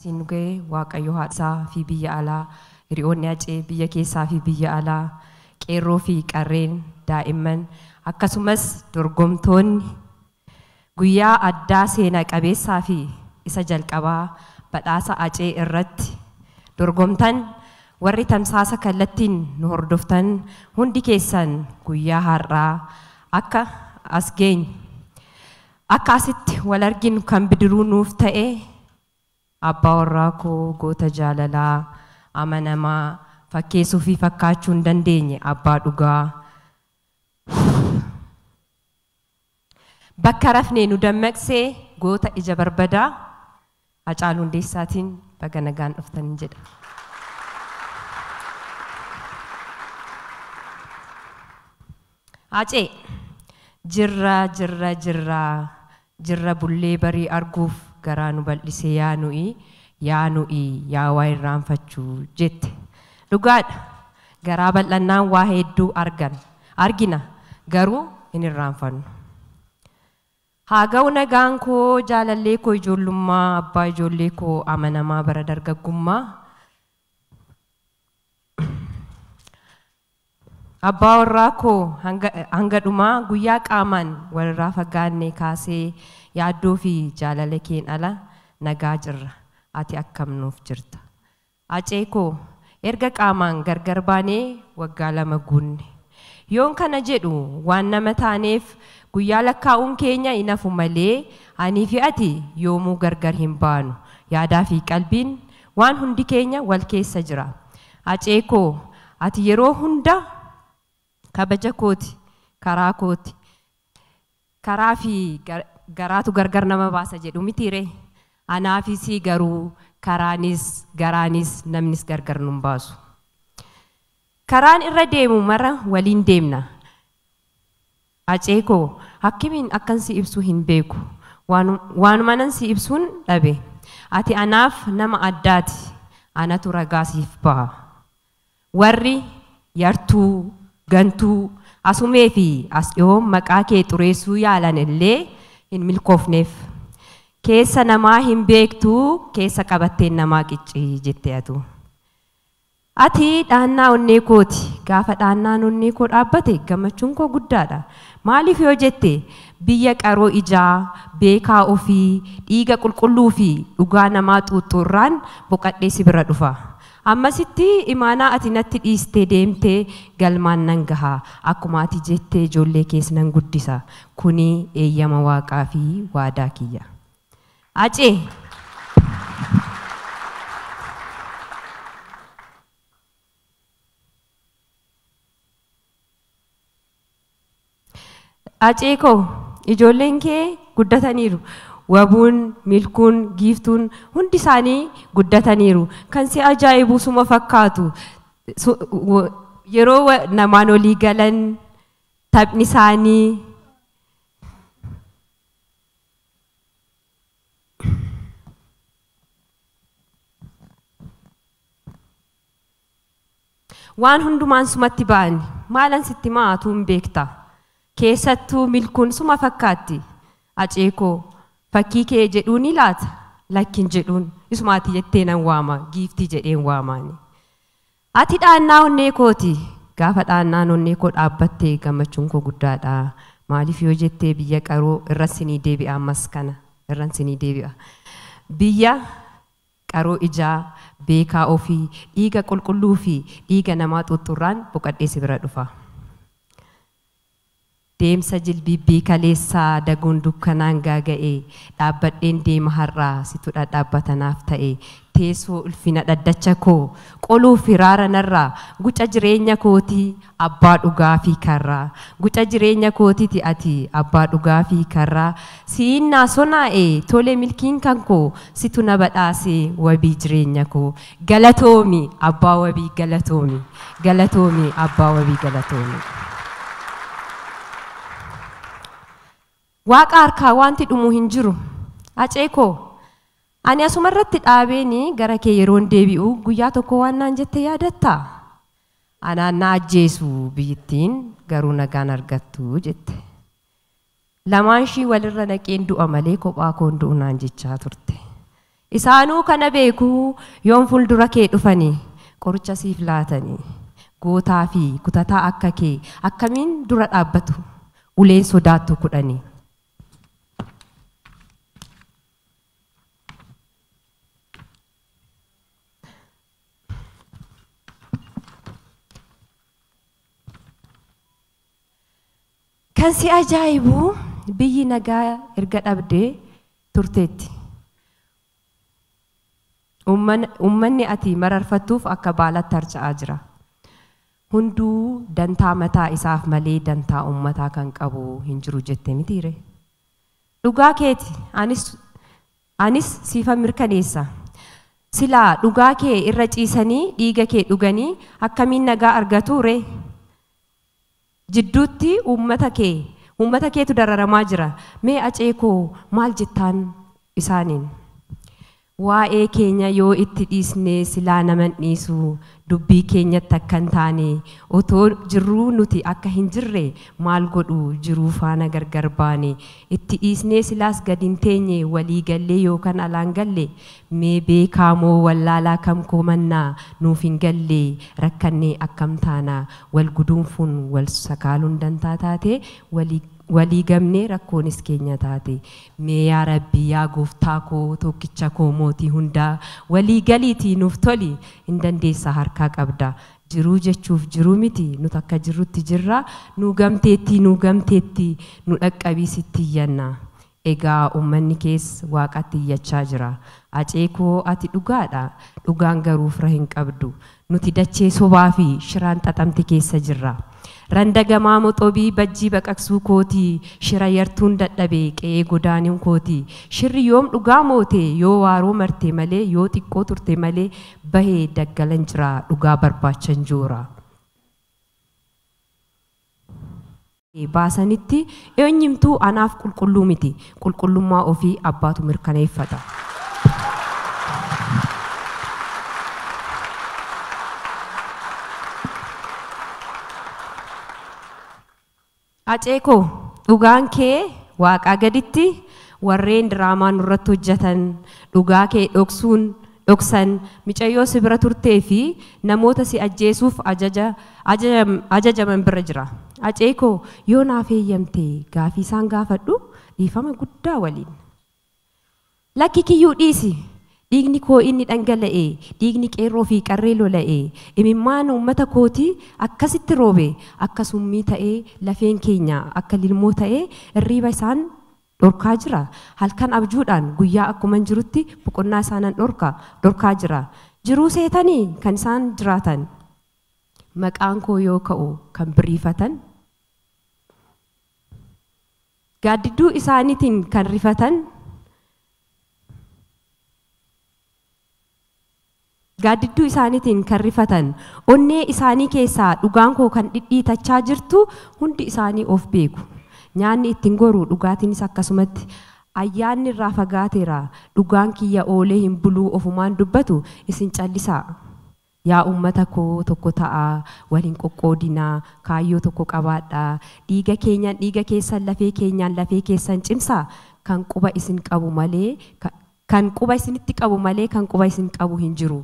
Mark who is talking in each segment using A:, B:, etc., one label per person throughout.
A: Sinugee waaqayyo haadhaa fi biyya alaa hiriyoonni acee biyya keessaa fi biyya alaa qeerroo fi qarreen daa'imman akkasumas dorgomtoonni guyyaa addaa seenaa qabeessaa fi isa jalqabaa badhaasa acee irratti dorgomtan warri tamsaasa kallattiin nu hordoftan hundi keessan guyyaa har'aa akka as geenye akka asitti wal arginu kan bidiruu nuuf ta'e abbaa warraa koo goota jaalalaa amanamaa fakkeessuu fi fakkaachuu hin dandeenye abbaa dhugaa bakka rafnee nu dammaqsee goota ija barbadaa Hacaaluu Hundeessaatiin baga nagaan dhuftan jedha. Acee jirra bullee barii arguuf garaa nu bal'isee yaa nu'i yaa waa irraanfachuu jette. Dhugaadha garaa bal'annaan waa hedduu argina garuu hin irraanfannu. Haa ga'u nagaan koo jaalallee koo ijoollummaa abbaa ijoollee koo amanamaa bara dargaggummaa. Abbaa warraa koo hanga dhumaa guyyaa qaamaan walirraa fagaannee kaasee yaaddoo fi jaalala keen ala nagaa jirra ati akkam nuuf jirta. Acee koo erga qaamaan gargar baanee waggaa 2 guunne. Yoon kana jedhu waan nama taaneef guyyaa lakkaa'uun keenya inafu maleeanii fi ati yoomuu gargar hin baanu yaadaa fi qalbiin waan hundi keenya wal keessa jira. Acee koo ati yeroo hunda kabaja kooti karaa kooti karaa fi garaatu gargar nama baasa jedhu mitiire anaafis garuu karaanis garaanis namnis gargar nun baasu. Karaan irra deemu mara waliin deemna. Acee koo akkamiin akkan si ibsu hin beeku waanuma nan si ibsuun dhabe ati anaaf nama addaati anatu ragaa siif baha. Warri yartuu gantuu asumee fi as dhiyoo maqaa kee xureessuu yaalan illee hin milkoofneef. Keessa namaa hin beektuu keessa qabatteen namaa qiccii jettee atu. Ati dhaannaa onnee kooti gaafa dhaannaan onnee koo dhaabbate gammachuun koo guddaadha. Maaliif yoo jette biyya qaroo ijaa beekaa ofii dhiiga qulqulluu fi dhugaa namaa xuuxxurraan boqadhee si bira dhufa. Ammasitti imaanaa ati natti dhiistee deemtee galmaan nan gahaa akkuma ati jettee ijoollee keessa nan guddisa kuni eeyyama waaqaa fi waadaa kiyya. Acee Acee koo ijoolleen kee guddataniiru. Wabuun, milkuun, giiftuun hundi isaanii guddataniiru. Kan si ajaa'ibu suma fakkaatu. Yeroo namaan olii galan taphni isaanii waan hundumaan sumatti ba'an maalan sitti maatu hin beekta. Keessattuu milkuun suma fakkaatti. Acee koo fakkii kee jedhuun ilaata lakkin jedhuun isumaati jettee nan waama giiftii jedheen waamaani. Ati dhaannaa onnee kooti gaafa dhaannaan onnee koo dhaabbattee gammachuun koo guddaadha. Maaliif yoo jettee biyya qaroo irra sinii deebi'a ammas kana irran sinii deebi'a. Biyya qaroo ijaa beekaa ofii dhiiga qulqulluu fi dhiiga namaa xuuxxurraan boqadhee si bira dhufa. Deemsa jilbibbii kaleessaa daguun dukkanaan gaaga'ee dhaabbadheen deema har'aa situ dhadhaabbatanaaf ta'e teessoo ulfina dhaddacha koo qoluu firaara narraa guca jireenya kootii abbaa dhugaa fi karraa guca jireenya kootiiti ati abbaa dhugaa fi karraa siinnaa sonaa'ee tolee milkiin kan koo situ na badhaasee wabii jireenya koo galatoomi abbaa wabii galatoomi abbaa wabii galatoomi. Waaqa harkaa wanti dhumuu hin jiru. Acee koo ani asuma irratti dhaabeeni gara kee yeroon deebi'u guyyaa tokko waan naan jette yaadatta. Anaan na ajjeesu biyyittiin garuu nagaan argattu jette. Lamaan shii walirra naqeen du'a malee kophaa koon du'u naan jechaa turte. Isaanuu kana beekuu yoon fuuldura kee dhufanii qoricha siif laatanii gootaa fi kutataa akka kee akkamiin dura dhaabbatu uleen sodaattu kudhanii. Kan si ajaa'ibu biyyi nagaa erga dhabdee turteetti. Uummanni ati mararfattuuf akka baalatti harca'aa jira. Hunduu dantaa mataa isaaf malee dantaa uummataa kan qabu hin jiru jettee mitiire. Dhugaa keeti anis siifa mirkaneessa. Silaa dhugaa kee irra ciisanii dhiiga kee dhuganii akkamiin nagaa argatu ree? Jidduutti uummata keetu dararamaa jira. Mee Aceekoo maal jettaan isaaniin? Waa'ee keenya yoo itti dhiisnee silaa naman dhiisu dubbii keenyatti akka hin taane otoo jirruu nuti akka hin jirre maal godhu jiruu faana gargar baane itti dhiisnee silaas gad hin teenye walii gallee yookaan alaan galle mee beekaamoo wallaalaa kam koomannaa nuuf hin galle rakkannee akkam taana wal guduunfuun wal sakaaluun dantaa taate walii gamnee rakkoonis keenya taate mee yaa Rabbi yaa gooftaa koo tokkicha koo mootii hundaa walii galiitii nuuf toli hin dandeessa harkaa qabda jiruu jechuuf jiruu miti nuti akka jirrutti jirra nu gamteetti nu dhaqqabiisitti iyyanna. Egaa uummanni kees waaqatti iyyachaa jira. Aceekoo ati dhugaadha dhugaan garuu fira hin qabdu nuti dachee sobaa fi shiraan xaxamti keessa jirra. Randagamaa moxobii bajjii baqaqsuu kootii shira yartuun dadhabee qe'ee godaaniin kootii shirri yoom dhugaa moote yoo waaroo marte malee yoo xiqqoo turte malee bahee daggalan jira dhugaa barbaachan joora. Baasanitti eenyumtuu anaaf qulqulluu miti qulqullummaa ofii abbaatu mirkaneeffata. Aceekoo dhugaan kee waaqaa gaditti warreen diraamaa nurratti hojjetan dhugaa kee dhoksan micayyoo si bira turtee fi namoota si ajjeesuuf ajajaman bira jira. Aceekoo yoo naaf eeyyamte gaafii isaan gaafadhu dhiifama guddaa waliin. Lakki kiyyuu dhiisi. Dhiigni koo inni dhangala'e dhiigni qeerroo fi qarree lola'e imimmaan uummata kootii akkasitti roobe akka summii ta'ee lafeen keenya akka lilmoo ta'ee irriiba isaan dhorkaa jira. Halkan abjuudhaan guyyaa akkuman jirutti boqonnaa isaanan dhorkaa jira. Jiruu seetanii kan isaan jiraatan maqaan koo yoo ka'u kan biriifatan gaaddidduu isaaniitiin kan rifatan gaaddidduu isaaniitiin kan rifatan onnee isaanii keessaa dhugaan koo kan dhidhiitachaa jirtu hundi isaanii of beeku. Nyaanni ittiin goru dhugaatiinis akkasumatti ayyaanni irraa fagaateera dhugaan kiyya oolee hin buluu ofumaan dubbatu isin callisaa. Yaa uummata koo tokko ta'aa waliin qoqqoodinaa kaayyoo tokko qabaadhaa dhiiga keenyaan dhiiga keessan lafee keenyaan lafee keessan cimsaa kan quba isin qabu malee kan quba isinitti qabu malee kan quba isin qabu hin jiru.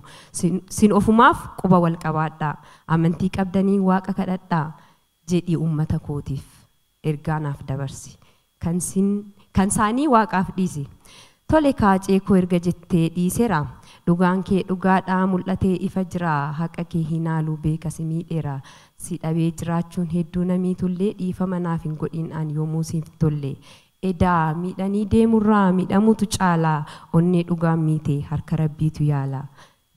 A: Sin ofumaaf quba wal qabaadhaa. Amantii qabdanii waaqa kadhadhaa jedhii uummata kootiif ergaanaaf dabarsi. Kan saanii waaqaaf dhiisi. Tole Aceekoo erga jettee dhiiseera. Dhugaan kee dhugaadhaa mul'atee ifa jira. Haqa kee hinaaluu beeka si miidheera. Si dhabee jiraachuun hedduu namiitullee dhiifama naaf hin godhin an yoomuu siif tolle. Edaa miidhanii deemurraa miidhamutu caalaa onnee dhugaan miite harka rabbiitu yaala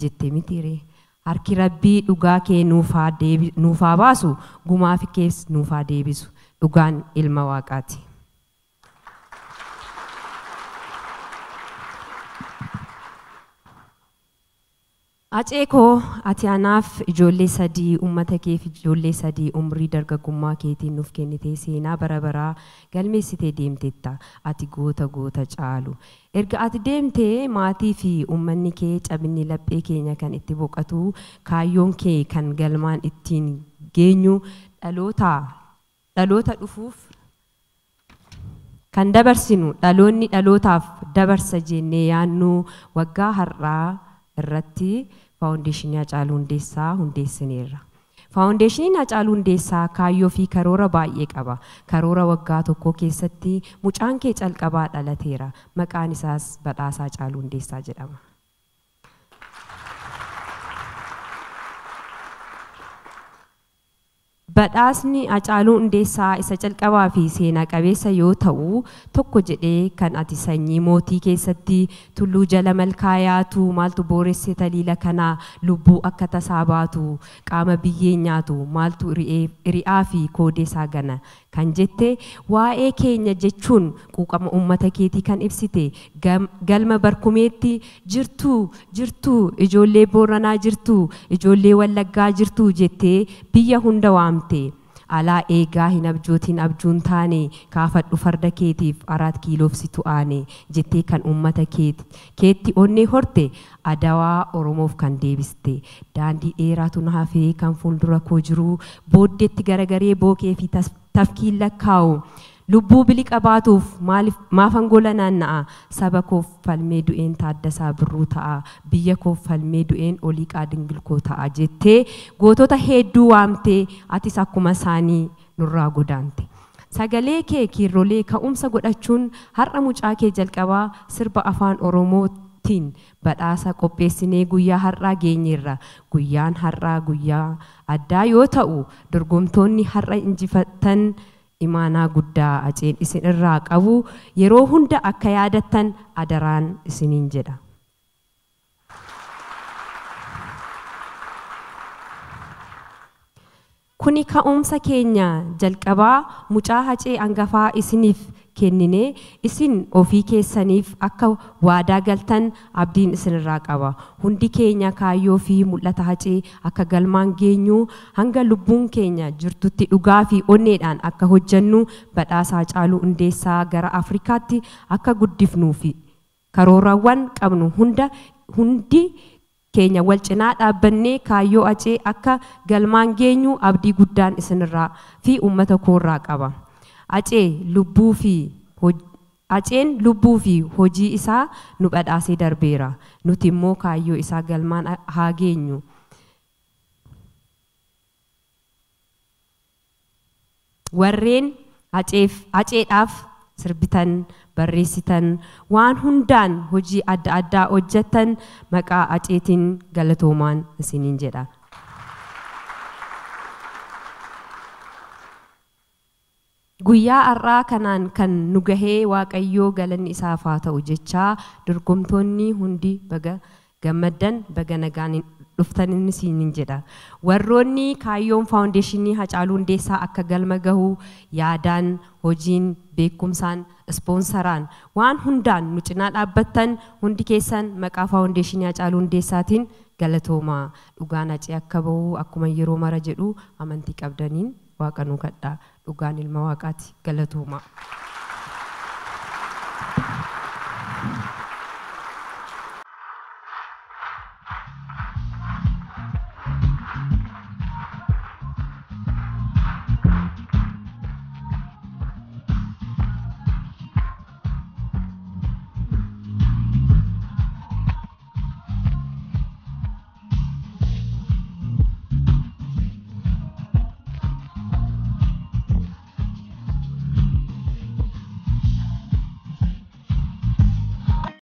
A: jettee mitiire. Harki rabbii dhugaa kee nuufaa baasu gumaaf kees nuufaa deebisu dhugaan ilma waaqaati. Aceekoo ati anaaf ijoollee sadii uummata keef ijoollee sadii umrii dargaggummaa keetiin nuuf kennitee seenaa bara baraa galmeessitee deemtetta ati goota caalu. Erga ati deemtee maatii fi uummanni kee cabinni laphee keenya kan itti boqatu kaayyoon kee kan galmaan ittiin geenyu dhaloota dhufuuf kan dabarsinu dhaloonni dhalootaaf dabarsa jennee yaannu waggaa har'aa irratti faawundeeshinii Hacaaluu Hundeessaa hundeessineerra. Faawundeeshiniin Hacaaluu Hundeessaa kaayyoo fi karoora baay'ee qaba. Karoora waggaa tokko keessatti mucaan kee calqabaa dhalateera. Maqaan isaas Badhaasaa Hacaaluu Hundeessaa jedhama. Badhaasni Hacaaluu Hundeessaa isa calqabaa fi seenaa qabeessa yoo ta'u tokko jedhee kan ati sanyii mootii keessatti tulluu jala malkaa yaatu maaltu booresse taliila kanaa lubbuu akka tasaa baatu qaama biyyee nyaatu maaltu ri'aa fi koodeesaa gana kan jette waa'ee keenya jechuun quuqama uummata keetii kan ibsite galma barkumeetti jirtu ijoollee Booranaa jirtu ijoollee Wallaggaa jirtu jettee biyya hunda waamte. Alaa eegaa hin abjootiin abjuun taane kaafadhu farda keetiif 4 kiiloof si tu'aane jettee kan uummata keetti onnee horte Adawaa Oromoof kan deebiste daandii dheeraatu na hafee kan fuuldura koo jiru booddeetti garagaree bookee fi tafkiin lakkaa'u lubbuu biliqa baatuuf maafan gola naanna'a saba koof falmee du'een Taaddasaa Birruu ta'a biyya koof falmee du'een Oliiqaa Dingilkoo ta'a jettee gootota hedduu waamtee atis akkuma isaanii nurraa godaante. Sagalee kee kiirrolee ka'umsa godhachuun har'a mucaa kee jalqabaa sirba afaan Oromootiin badhaasa qopheessinee guyyaa har'aa geenyeerra. Guyyaan har'aa guyyaa addaa yoo ta'u dorgomtoonni har'a injifatan imaanaa guddaa Haceen isin irraa qabu yeroo hunda akka yaadattan adaraan isiniin jedha. Kuni ka'umsa keenya jalqabaa mucaa Hacee hangafaa isiniif kennine isin ofii keessaniif akka waadaa galtan abdiin isinirraa qaba. Hundi keenya kaayyoo fi mul'ata Hacee akka galmaan geenyu hanga lubbuun keenya jirtutti dhugaa fi onneedhaan akka hojjennu badhaasa Hacaaluu Hundeessaa gara Afrikaatti akka guddifnuu fi karoorawwan qabnu hundi keenya wal cinaa dhaabbannee kaayyoo Hacee akka galmaan geenyu abdii guddaan isinirraa fi uummata koorraa qaba. Haceen lubbuu fi hojii isaa nu badhaasee darbeera. Nuti immoo kaayyoo isaa galmaan haa geenyu. Warreen Haceedhaaf sirbitan barreessitan waan hundaan hojii adda addaa hojjettan maqaa Haceetiin galatoomaan isiniin jedha. Guyyaa har'aa kanaan kan nu gahee Waaqayyoo galanni isaaf haa ta'u jechaa dorgomtoonni hundi baga gammaddan baga nagaan dhuftan isiniin jedha. Warroonni kaayyoon faawundeeshinii Hacaaluu Hundeessaa akka galma gahu yaadaan hojiin beekumsaan ispoonsaraan waan hundaan nu cinaa dhaabbattan hundi keessan maqaa faawundeeshinii Hacaaluu Hundeessaatiin galatoomaa. Dhugaan Hacee akka bahu akkuma yeroo mara jedhu amantii qabdaniin Waaqa nu kadhaa. Dhugaan ilma Waaqaati galatoomaa.